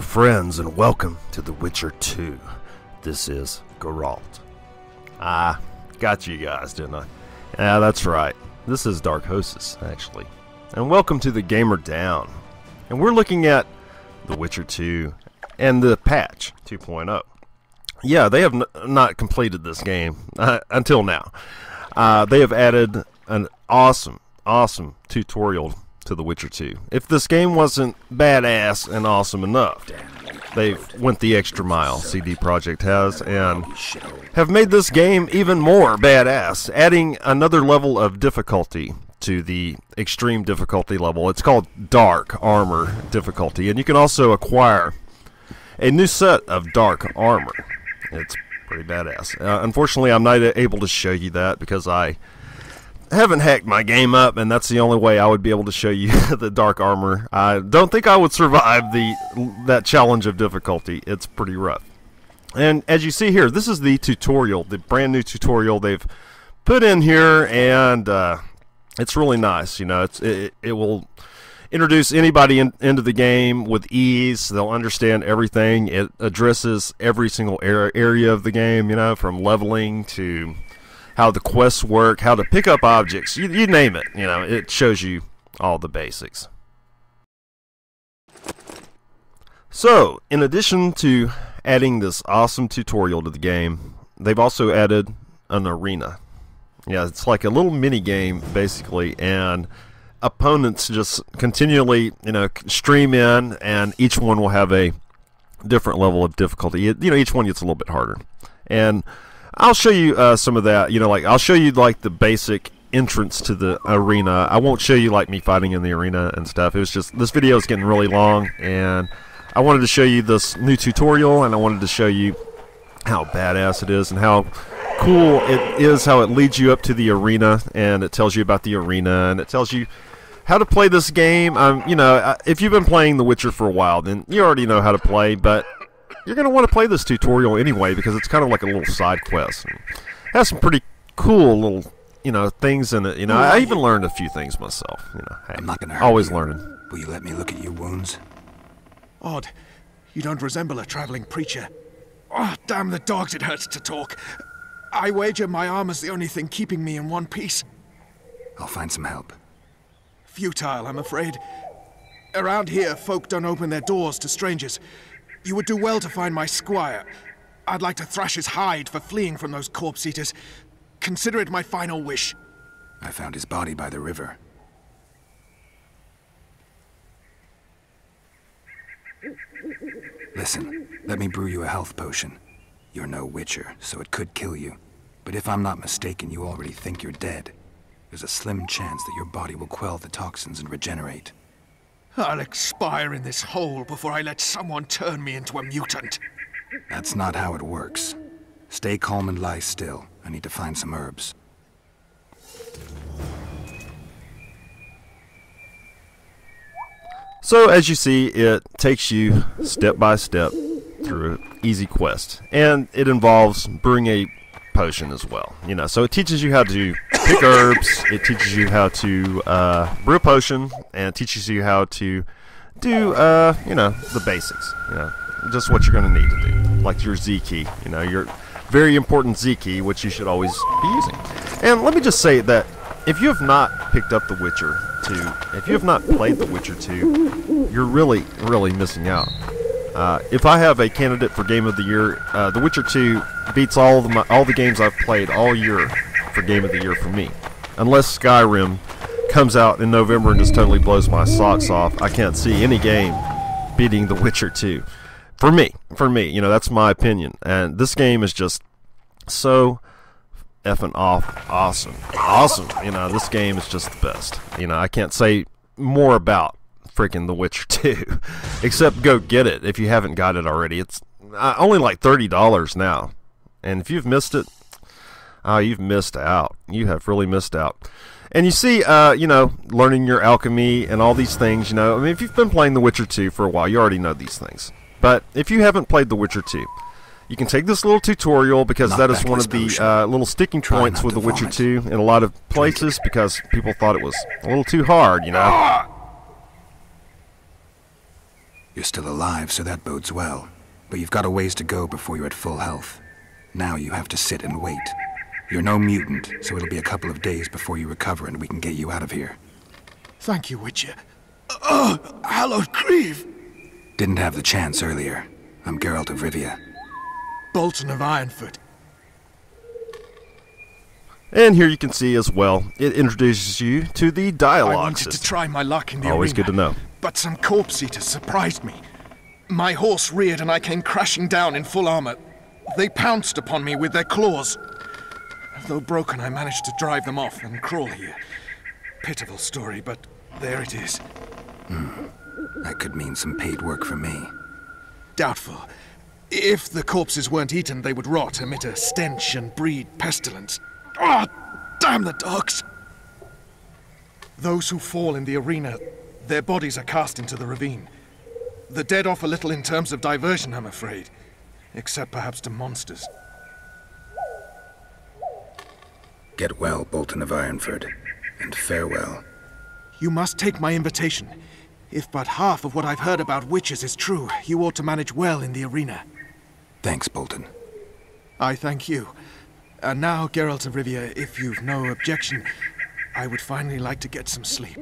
friends, and welcome to The Witcher 2. This is Geralt. Got you guys, didn't I? Yeah, that's right. This is Dark Hostess, actually. And welcome to the Gamer Down. And we're looking at The Witcher 2 and the patch 2.0. Yeah, they have not completed this game until now. They have added an awesome tutorial to The Witcher 2. If this game wasn't badass and awesome enough, they went the extra mile, CD Projekt has, and have made this game even more badass, adding another level of difficulty to the extreme difficulty level. It's called Dark Armor difficulty, and you can also acquire a new set of Dark Armor. It's pretty badass. Unfortunately, I'm not able to show you that because I haven't hacked my game up, and that's the only way I would be able to show you the Dark Armor. I don't think I would survive that challenge of difficulty. It's pretty rough. And as you see here, this is the tutorial, the brand new tutorial they've put in here, and it's really nice. You know, it will introduce anybody into the game with ease. They'll understand everything. It addresses every single area of the game, you know, from leveling to how the quests work, how to pick up objects, you name it. You know, it shows you all the basics. So, in addition to adding this awesome tutorial to the game, they've also added an arena. Yeah, it's like a little mini game basically, and opponents just continually, you know, stream in, and each one will have a different level of difficulty. You know, each one gets a little bit harder, and I'll show you some of that. You know, like I'll show you like the basic entrance to the arena. I won't show you like me fighting in the arena and stuff. It was just, this video is getting really long, and I wanted to show you this new tutorial, and I wanted to show you how badass it is and how cool it is, how it leads you up to the arena, and it tells you about the arena, and it tells you how to play this game. You know, if you've been playing The Witcher for a while, then you already know how to play, but you're going to want to play this tutorial anyway because it's kind of like a little side quest. And it has some pretty cool little, you know, things in it. You know, I even learned a few things myself. You know, hey, I'm not going to hurt always you. learning. Will you let me look at your wounds? Odd. You don't resemble a traveling preacher. Oh, damn the dogs, it hurts to talk. I wager my armor's the only thing keeping me in one piece. I'll find some help. Futile, I'm afraid. Around here, folk don't open their doors to strangers. You would do well to find my squire. I'd like to thrash his hide for fleeing from those corpse-eaters. Consider it my final wish. I found his body by the river. Listen, let me brew you a health potion. You're no witcher, so it could kill you. But if I'm not mistaken, you already think you're dead. There's a slim chance that your body will quell the toxins and regenerate. I'll expire in this hole before I let someone turn me into a mutant. That's not how it works. Stay calm and lie still. I need to find some herbs. So, as you see, it takes you step by step through an easy quest, and it involves brewing a potion as well. You know, so it teaches you how to pick herbs, it teaches you how to brew a potion, and it teaches you how to do, you know, the basics. You know, just what you're going to need to do, like your Z key. You know, your very important Z key, which you should always be using. And let me just say that if you have not picked up The Witcher 2, if you have not played The Witcher 2, you're really missing out. If I have a candidate for Game of the Year, The Witcher 2 beats all the games I've played all year for Game of the Year for me. Unless Skyrim comes out in November and just totally blows my socks off, I can't see any game beating The Witcher 2. For me, you know, that's my opinion. And this game is just so effing awesome. You know, this game is just the best. You know, I can't say more about freaking The Witcher 2 except go get it if you haven't got it already. It's only like $30 now, and if you've missed it, you've missed out. You have really missed out. And you see, you know, learning your alchemy and all these things, you know, I mean, if you've been playing The Witcher 2 for a while, you already know these things. But if you haven't played The Witcher 2, you can take this little tutorial because that is one of the little sticking points with The Witcher 2 in a lot of places because people thought it was a little too hard, you know. You're still alive, so that bodes well. But you've got a ways to go before you're at full health. Now you have to sit and wait. You're no mutant, so it'll be a couple of days before you recover and we can get you out of here. Thank you, Witcher. Oh, hallowed Grieve! Didn't have the chance earlier. I'm Geralt of Rivia. Bolton of Ironfoot. And here you can see as well, it introduces you to the dialogue I wanted system. to try my luck in the Always arena, good to know. but some corpse eaters surprised me. My horse reared and I came crashing down in full armor. They pounced upon me with their claws. Though broken, I managed to drive them off and crawl here. Pitiful story, but there it is. That could mean some paid work for me. Doubtful. If the corpses weren't eaten, they would rot, emit a stench, and breed pestilence. Ah, damn the dogs! Those who fall in the arena, their bodies are cast into the ravine. The dead offer little in terms of diversion, I'm afraid. Except perhaps to monsters. Get well, Bolton of Ironford, and farewell. You must take my invitation. If but half of what I've heard about witches is true, you ought to manage well in the arena. Thanks, Bolton. I thank you. And now, Geralt of Rivia, if you've no objection, I would finally like to get some sleep.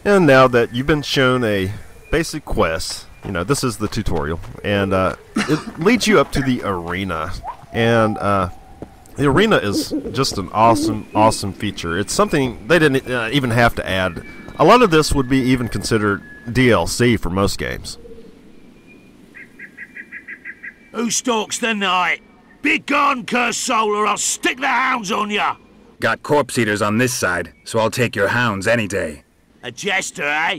And now that you've been shown a basic quest, you know, this is the tutorial, and it leads you up to the arena. And the arena is just an awesome feature. It's something they didn't even have to add. A lot of this would be even considered DLC for most games. Who stalks the night? Be gone, cursed soul, or I'll stick the hounds on ya! Got corpse eaters on this side, so I'll take your hounds any day. A jester, eh?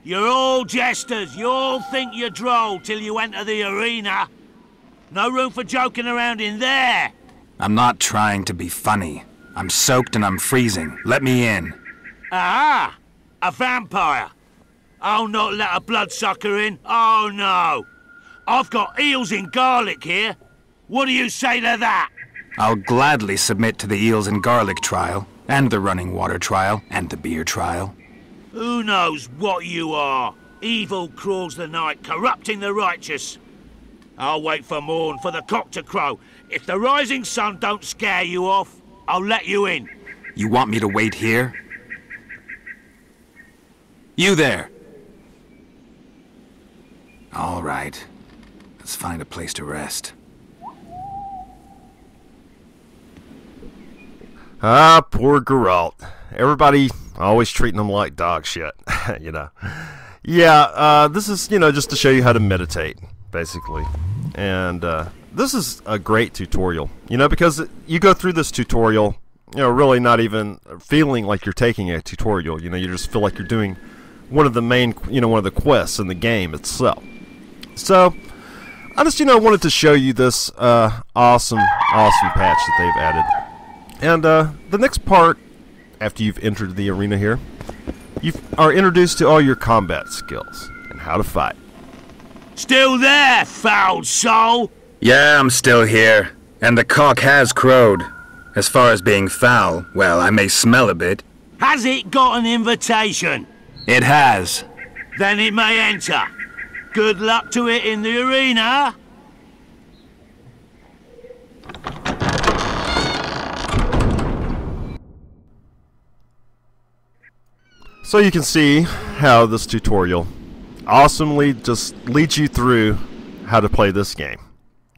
You're all jesters. You all think you're droll till you enter the arena. No room for joking around in there. I'm not trying to be funny. I'm soaked and I'm freezing. Let me in. Aha! A vampire. I'll not let a bloodsucker in. Oh, no. I've got eels in garlic here. What do you say to that? I'll gladly submit to the eels and garlic trial, and the running water trial, and the beer trial. Who knows what you are? Evil crawls the night, corrupting the righteous. I'll wait for morn, for the cock to crow. If the rising sun don't scare you off, I'll let you in. You want me to wait here? You there! All right. Let's find a place to rest. Ah, poor Geralt. Everybody always treating him like dog shit, you know. Yeah, this is, you know, just to show you how to meditate, basically. And this is a great tutorial, you know, because you go through this tutorial, you know, really not even feeling like you're taking a tutorial. You know, you just feel like you're doing one of the main, you know, one of the quests in the game itself. So, I just, you know, wanted to show you this awesome patch that they've added. And the next part, after you've entered the arena here, you are introduced to all your combat skills and how to fight. Still there, foul soul? Yeah, I'm still here. And the cock has crowed. As far as being foul, well, I may smell a bit. Has it got an invitation? It has. Then it may enter. Good luck to it in the arena. So you can see how this tutorial awesomely just leads you through how to play this game.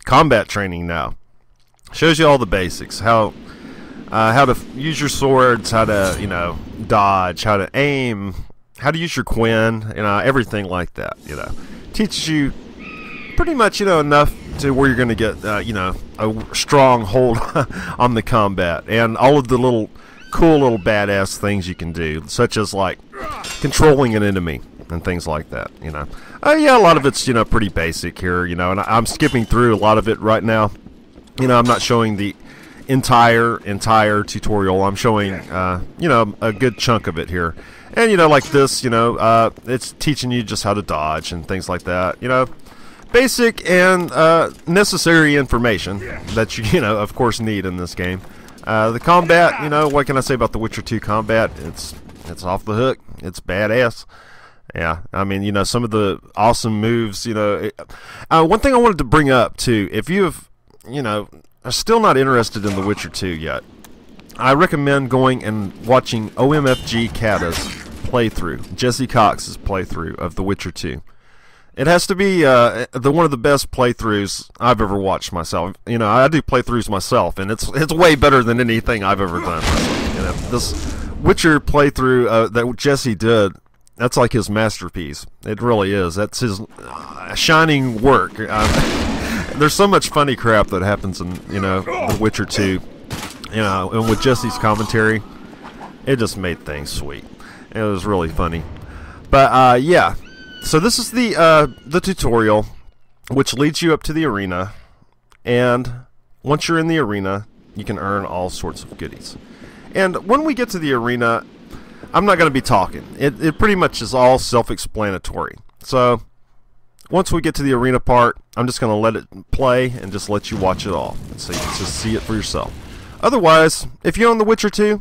Combat training now. Shows you all the basics. How to use your swords, how to, you know, dodge, how to aim, how to use your Quen, you know, everything like that, you know. Teaches you pretty much, you know, enough to where you're going to get, you know, a strong hold on the combat. And all of the little cool little badass things you can do, such as like controlling an enemy and things like that, you know. Yeah, a lot of it's, you know, pretty basic here, you know, and I'm skipping through a lot of it right now. You know, I'm not showing the entire tutorial. I'm showing, you know, a good chunk of it here. And, you know, like this, you know, it's teaching you just how to dodge and things like that, you know. Basic and necessary information that you know, of course, need in this game. The combat, you know, what can I say about The Witcher 2 combat? It's It's off the hook. It's badass. Yeah, I mean, you know, some of the awesome moves, you know. One thing I wanted to bring up, too, if you have, you know, are still not interested in The Witcher 2 yet, I recommend going and watching OMFG Kata's playthrough, Jesse Cox's playthrough of The Witcher 2. It has to be one of the best playthroughs I've ever watched myself. You know, I do playthroughs myself, and it's way better than anything I've ever done. You know, this Witcher playthrough that Jesse did, that's like his masterpiece. It really is. That's his shining work. There's so much funny crap that happens in, you know, The Witcher 2. You know, and with Jesse's commentary, it just made things sweet. It was really funny. But yeah, so this is the tutorial, which leads you up to the arena, and once you're in the arena, you can earn all sorts of goodies. And when we get to the arena, I'm not going to be talking. It pretty much is all self-explanatory. So once we get to the arena part, I'm just going to let it play and just let you watch it all, and so you can just see it for yourself. Otherwise, if you own The Witcher 2,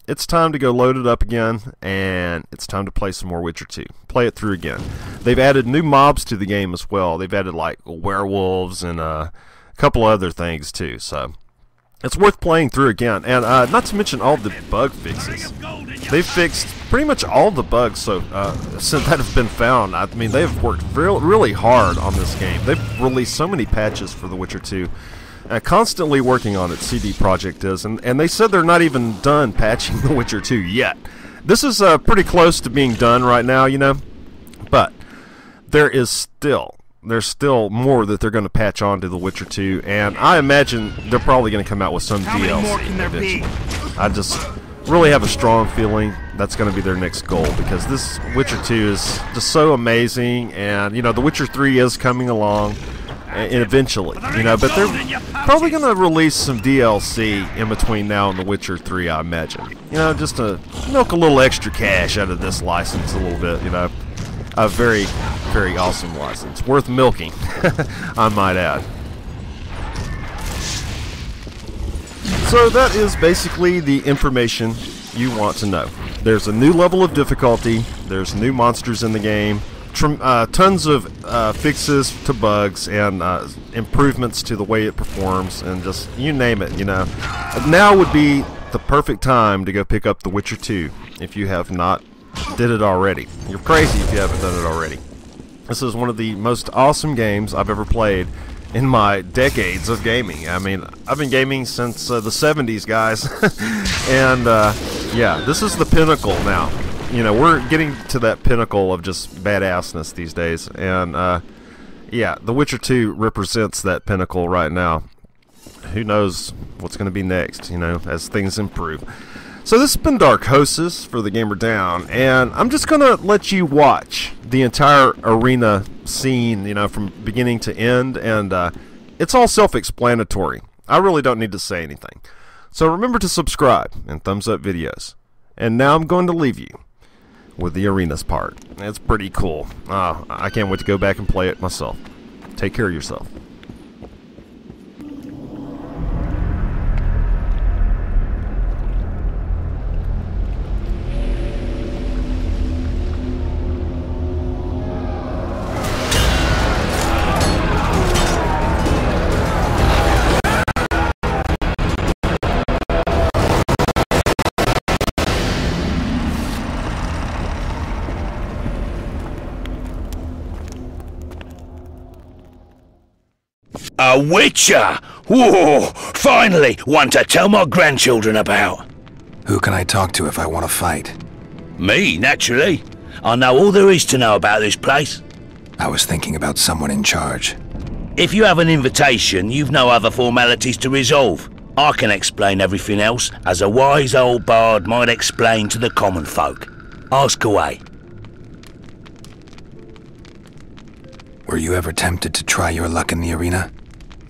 it's time to go load it up again, and it's time to play some more Witcher 2. Play it through again. They've added new mobs to the game as well. They've added, like, werewolves and a couple other things, too. So it's worth playing through again. And not to mention all the bug fixes. They've fixed pretty much all the bugs that have been found. I mean, they've worked really hard on this game. They've released so many patches for The Witcher 2. Constantly working on it, CD Projekt is, and they said they're not even done patching The Witcher 2 yet. This is pretty close to being done right now, you know, but there's still more that they're going to patch on to The Witcher 2, and I imagine they're probably going to come out with some DLC eventually. I just really have a strong feeling that's going to be their next goal, because this Witcher 2 is just so amazing, and, you know, The Witcher 3 is coming along. And eventually, you know, but they're probably going to release some DLC in between now and The Witcher 3, I imagine. You know, just to milk a little extra cash out of this license a little bit, you know. A very, very awesome license. Worth milking, I might add. So that is basically the information you want to know. There's a new level of difficulty. There's new monsters in the game. Tons of fixes to bugs and improvements to the way it performs, and just you name it, you know. Now would be the perfect time to go pick up The Witcher 2 if you have not did it already. You're crazy if you haven't done it already. This is one of the most awesome games I've ever played in my decades of gaming. I mean, I've been gaming since the 70s, guys. And yeah, this is the pinnacle now. You know, we're getting to that pinnacle of just badassness these days, and yeah, The Witcher 2 represents that pinnacle right now. Who knows what's going to be next, you know, as things improve. So this has been Darkosis for The Gamer Down, and I'm just going to let you watch the entire arena scene, you know, from beginning to end, and it's all self-explanatory. I really don't need to say anything. So remember to subscribe and thumbs up videos. And now I'm going to leave you with the arenas part. It's pretty cool. I can't wait to go back and play it myself. Take care of yourself. A Witcher! Whoa! Finally, one to tell my grandchildren about. Who can I talk to if I want to fight? Me, naturally. I know all there is to know about this place. I was thinking about someone in charge. If you have an invitation, you've no other formalities to resolve. I can explain everything else, as a wise old bard might explain to the common folk. Ask away. Were you ever tempted to try your luck in the arena?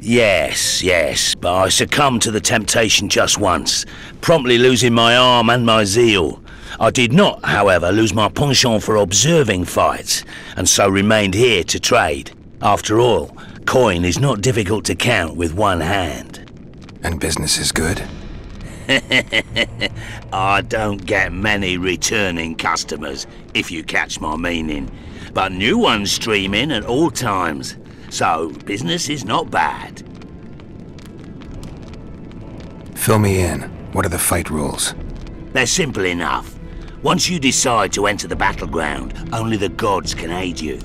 Yes, but I succumbed to the temptation just once, promptly losing my arm and my zeal. I did not, however, lose my penchant for observing fights, and so remained here to trade. After all, coin is not difficult to count with one hand. And business is good? I don't get many returning customers, if you catch my meaning. But new ones stream in at all times. So, business is not bad. Fill me in. What are the fight rules? They're simple enough. Once you decide to enter the battleground, only the gods can aid you.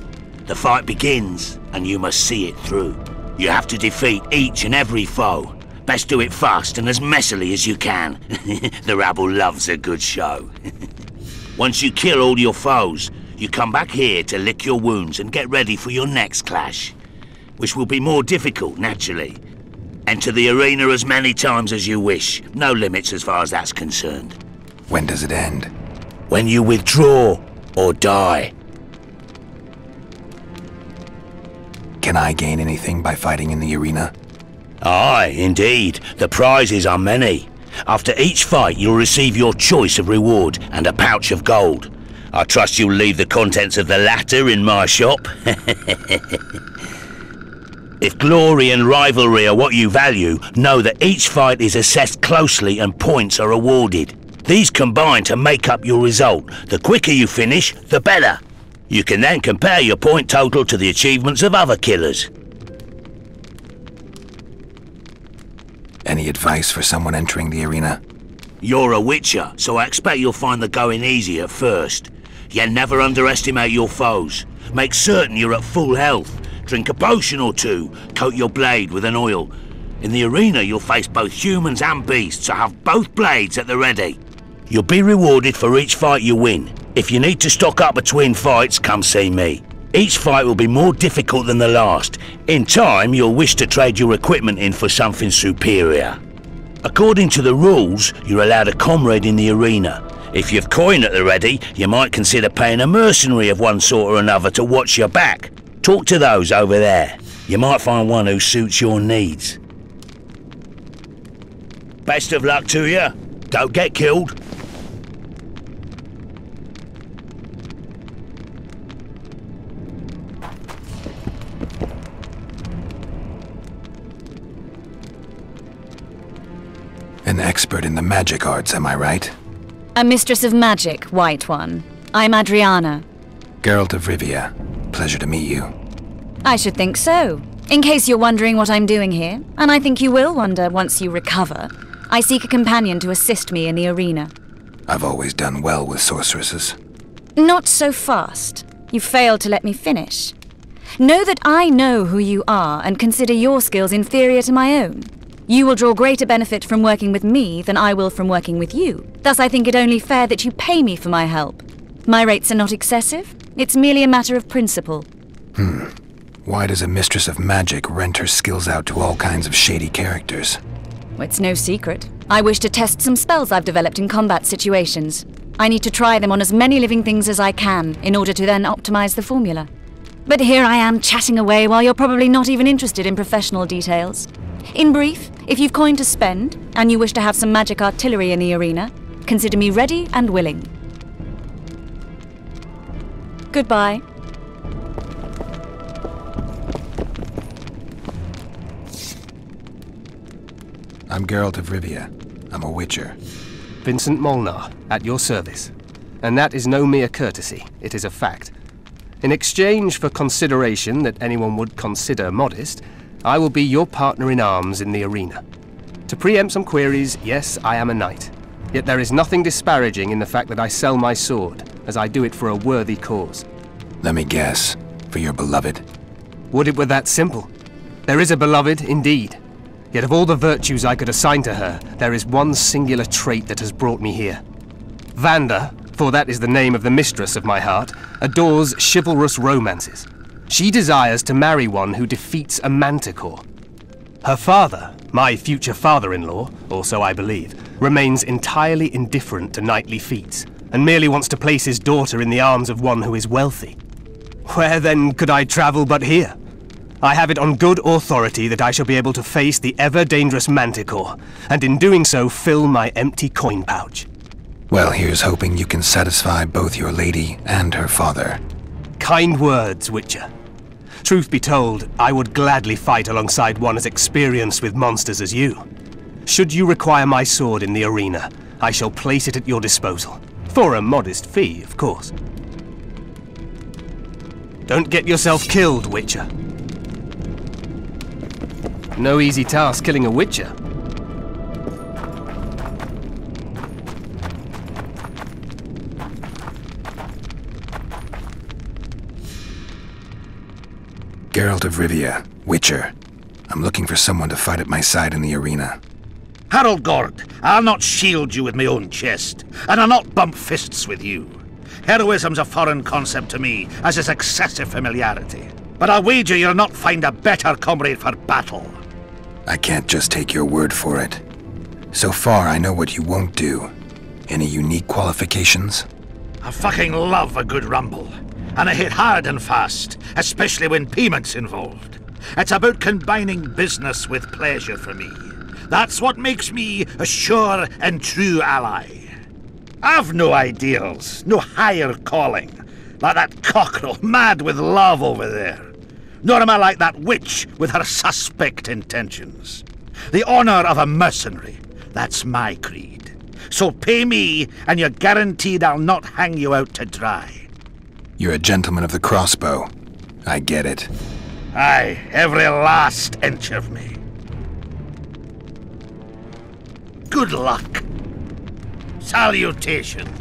The fight begins, and you must see it through. You have to defeat each and every foe. Best do it fast and as messily as you can. The rabble loves a good show. Once you kill all your foes, you come back here to lick your wounds and get ready for your next clash, which will be more difficult, naturally. Enter the arena as many times as you wish. No limits as far as that's concerned. When does it end? When you withdraw or die. Can I gain anything by fighting in the arena? Aye, indeed. The prizes are many. After each fight, you'll receive your choice of reward and a pouch of gold. I trust you'll leave the contents of the latter in my shop. If glory and rivalry are what you value, know that each fight is assessed closely and points are awarded. These combine to make up your result. The quicker you finish, the better. You can then compare your point total to the achievements of other killers. Any advice for someone entering the arena? You're a witcher, so I expect you'll find the going easy at first. Yet never underestimate your foes. Make certain you're at full health. Drink a potion or two. Coat your blade with an oil. In the arena, you'll face both humans and beasts, so have both blades at the ready. You'll be rewarded for each fight you win. If you need to stock up between fights, come see me. Each fight will be more difficult than the last. In time, you'll wish to trade your equipment in for something superior. According to the rules, you're allowed a comrade in the arena. If you've coin at the ready, you might consider paying a mercenary of one sort or another to watch your back. Talk to those over there. You might find one who suits your needs. Best of luck to you. Don't get killed. An expert in the magic arts, am I right? A mistress of magic, White One. I'm Adriana. Geralt of Rivia. Pleasure to meet you. I should think so. In case you're wondering what I'm doing here, and I think you will wonder once you recover, I seek a companion to assist me in the arena. I've always done well with sorceresses. Not so fast. You failed to let me finish. Know that I know who you are and consider your skills inferior to my own. You will draw greater benefit from working with me than I will from working with you. Thus I think it only fair that you pay me for my help. My rates are not excessive. It's merely a matter of principle. Why does a mistress of magic rent her skills out to all kinds of shady characters? It's no secret. I wish to test some spells I've developed in combat situations. I need to try them on as many living things as I can in order to then optimize the formula. But here I am chatting away while you're probably not even interested in professional details. In brief, if you've coin to spend, and you wish to have some magic artillery in the arena, consider me ready and willing. Goodbye. I'm Geralt of Rivia. I'm a witcher. Vincent Molnar, at your service. And that is no mere courtesy, it is a fact. In exchange for consideration that anyone would consider modest, I will be your partner in arms in the arena. To preempt some queries, yes, I am a knight. Yet there is nothing disparaging in the fact that I sell my sword, as I do it for a worthy cause. Let me guess. For your beloved? Would it were that simple? There is a beloved, indeed. Yet of all the virtues I could assign to her, there is one singular trait that has brought me here. Vanda, for that is the name of the mistress of my heart, adores chivalrous romances. She desires to marry one who defeats a manticore. Her father, my future father-in-law, or so I believe, remains entirely indifferent to knightly feats, and merely wants to place his daughter in the arms of one who is wealthy. Where then could I travel but here? I have it on good authority that I shall be able to face the ever-dangerous manticore, and in doing so fill my empty coin pouch. Well, here's hoping you can satisfy both your lady and her father. Kind words, Witcher. Truth be told, I would gladly fight alongside one as experienced with monsters as you. Should you require my sword in the arena, I shall place it at your disposal. For a modest fee, of course. Don't get yourself killed, Witcher. No easy task killing a Witcher. Geralt of Rivia, Witcher. I'm looking for someone to fight at my side in the arena. Harold Gord, I'll not shield you with my own chest, and I'll not bump fists with you. Heroism's a foreign concept to me, as is excessive familiarity. But I'll wager you'll not find a better comrade for battle. I can't just take your word for it. So far, I know what you won't do. Any unique qualifications? I fucking love a good rumble. And I hit hard and fast, especially when payment's involved. It's about combining business with pleasure for me. That's what makes me a sure and true ally. I've no ideals, no higher calling, like that cockerel mad with love over there. Nor am I like that witch with her suspect intentions. The honor of a mercenary, that's my creed. So pay me, and you're guaranteed I'll not hang you out to dry. You're a gentleman of the crossbow. I get it. Aye, every last inch of me. Good luck. Salutations.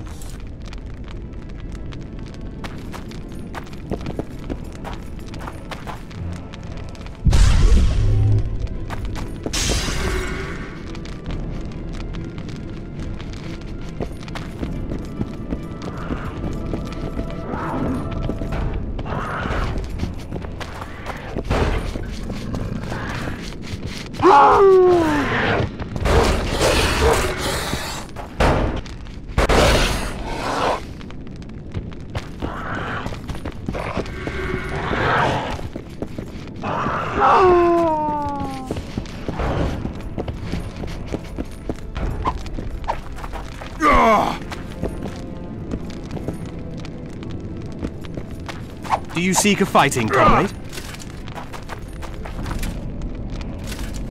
Do you seek a fighting, comrade?